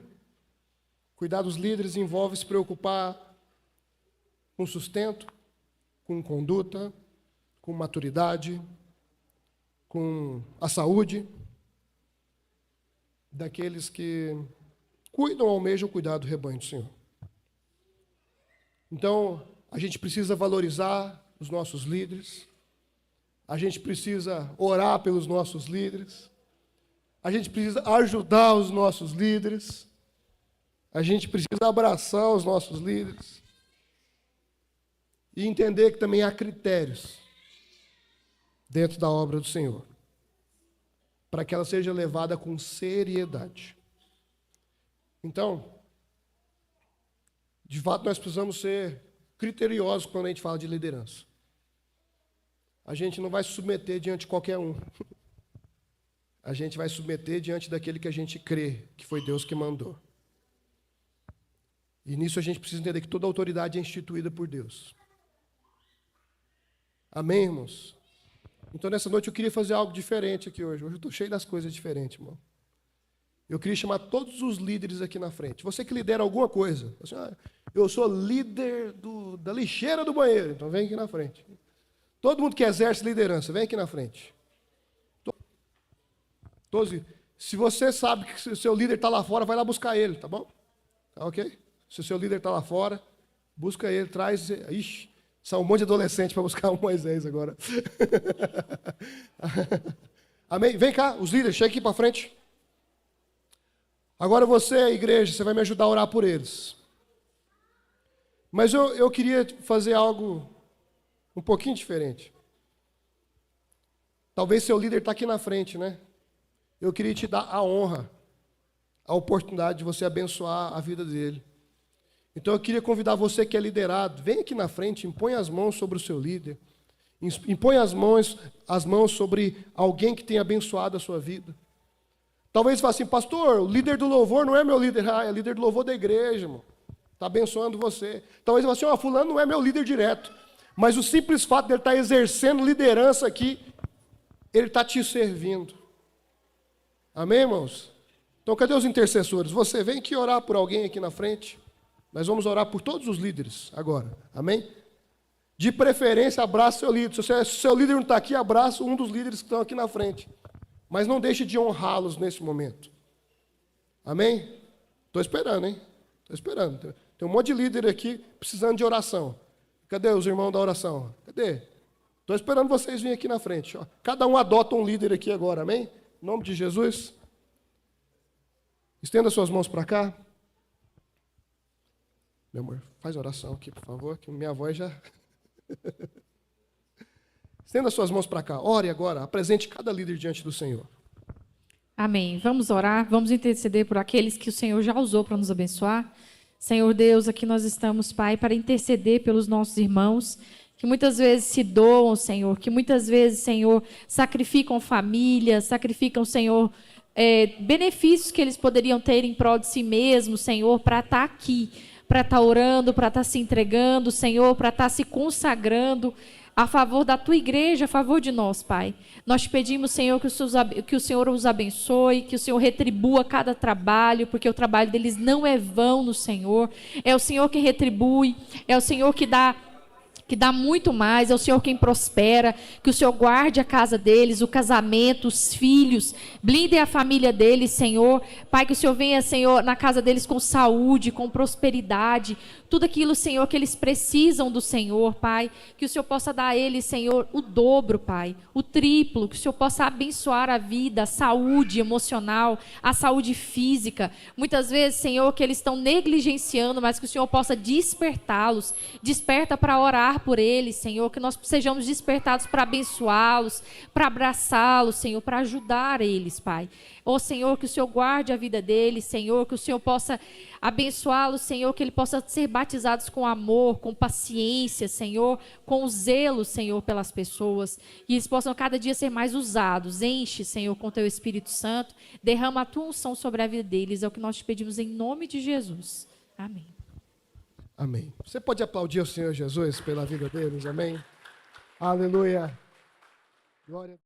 cuidar dos líderes envolve se preocupar com sustento, com conduta, com maturidade, com a saúde daqueles que cuidam ou almejam cuidar do rebanho do Senhor. Então, a gente precisa valorizar os nossos líderes, a gente precisa orar pelos nossos líderes, a gente precisa ajudar os nossos líderes, a gente precisa abraçar os nossos líderes e entender que também há critérios dentro da obra do Senhor, para que ela seja levada com seriedade. Então, de fato, nós precisamos ser criteriosos quando a gente fala de liderança. A gente não vai se submeter diante de qualquer um. A gente vai submeter diante daquele que a gente crê, que foi Deus que mandou. E nisso a gente precisa entender que toda autoridade é instituída por Deus. Amém, irmãos? Então, nessa noite eu queria fazer algo diferente aqui hoje. Hoje eu estou cheio das coisas diferentes, irmão. Eu queria chamar todos os líderes aqui na frente. Você que lidera alguma coisa. Assim, eu sou líder da lixeira do banheiro. Então vem aqui na frente. Todo mundo que exerce liderança, vem aqui na frente. Se você sabe que o seu líder está lá fora, vai lá buscar ele, tá bom? Tá ok? Se o seu líder está lá fora, busca ele, traz... Ixi, são um monte de adolescente para buscar o Moisés agora. Amém? Vem cá, os líderes, chega aqui para frente. Agora você, igreja, você vai me ajudar a orar por eles. Mas eu queria fazer algo um pouquinho diferente. Talvez seu líder está aqui na frente, né? Eu queria te dar a honra, a oportunidade de você abençoar a vida dele. Então eu queria convidar você que é liderado, vem aqui na frente, impõe as mãos sobre o seu líder. Impõe as mãos sobre alguém que tenha abençoado a sua vida. Talvez você fale assim: pastor, o líder do louvor não é meu líder. É líder do louvor da igreja, irmão. Está abençoando você. Talvez você fale assim: fulano não é meu líder direto. Mas o simples fato de ele estar exercendo liderança aqui, ele está te servindo. Amém, irmãos? Então, cadê os intercessores? Você vem aqui orar por alguém aqui na frente. Nós vamos orar por todos os líderes agora. Amém? De preferência, abraça seu líder. Se seu líder não está aqui, abraça um dos líderes que estão aqui na frente. Mas não deixe de honrá-los nesse momento. Amém? Estou esperando, hein? Estou esperando. Tem um monte de líder aqui precisando de oração. Cadê os irmãos da oração? Cadê? Estou esperando vocês virem aqui na frente. Ó. Cada um adota um líder aqui agora, amém? Em nome de Jesus. Estenda suas mãos para cá. Meu amor, faz oração aqui, por favor, que minha voz já... Estenda suas mãos para cá. Ore agora, apresente cada líder diante do Senhor. Amém. Vamos orar, vamos interceder por aqueles que o Senhor já usou para nos abençoar. Senhor Deus, aqui nós estamos, Pai, para interceder pelos nossos irmãos que muitas vezes se doam, Senhor, que muitas vezes, Senhor, sacrificam famílias, sacrificam, Senhor, benefícios que eles poderiam ter em prol de si mesmos, Senhor, para estar aqui, para estar orando, para estar se entregando, Senhor, para estar se consagrando a favor da tua igreja, a favor de nós, Pai. Nós te pedimos, Senhor, que o Senhor os abençoe, que o Senhor retribua cada trabalho, porque o trabalho deles não é vão no Senhor. É o Senhor que retribui, é o Senhor que dá muito mais, é o Senhor quem prospera, que o Senhor guarde a casa deles, o casamento, os filhos, blinde a família deles, Senhor. Pai, que o Senhor venha, Senhor, na casa deles com saúde, com prosperidade, tudo aquilo, Senhor, que eles precisam do Senhor, Pai, que o Senhor possa dar a eles, Senhor, o dobro, Pai, o triplo, que o Senhor possa abençoar a vida, a saúde emocional, a saúde física. Muitas vezes, Senhor, que eles estão negligenciando, mas que o Senhor possa despertá-los, desperta para orar por eles, Senhor, que nós sejamos despertados para abençoá-los, para abraçá-los, Senhor, para ajudar eles, Pai. Ó Senhor, que o Senhor guarde a vida deles, Senhor, que o Senhor possa abençoá-los, Senhor, que eles possam ser batizados com amor, com paciência, Senhor, com zelo, Senhor, pelas pessoas, e eles possam cada dia ser mais usados. Enche, Senhor, com teu Espírito Santo, derrama a tua unção sobre a vida deles, é o que nós te pedimos em nome de Jesus. Amém. Amém. Você pode aplaudir o Senhor Jesus pela vida deles, amém? Aleluia. Glória a Deus.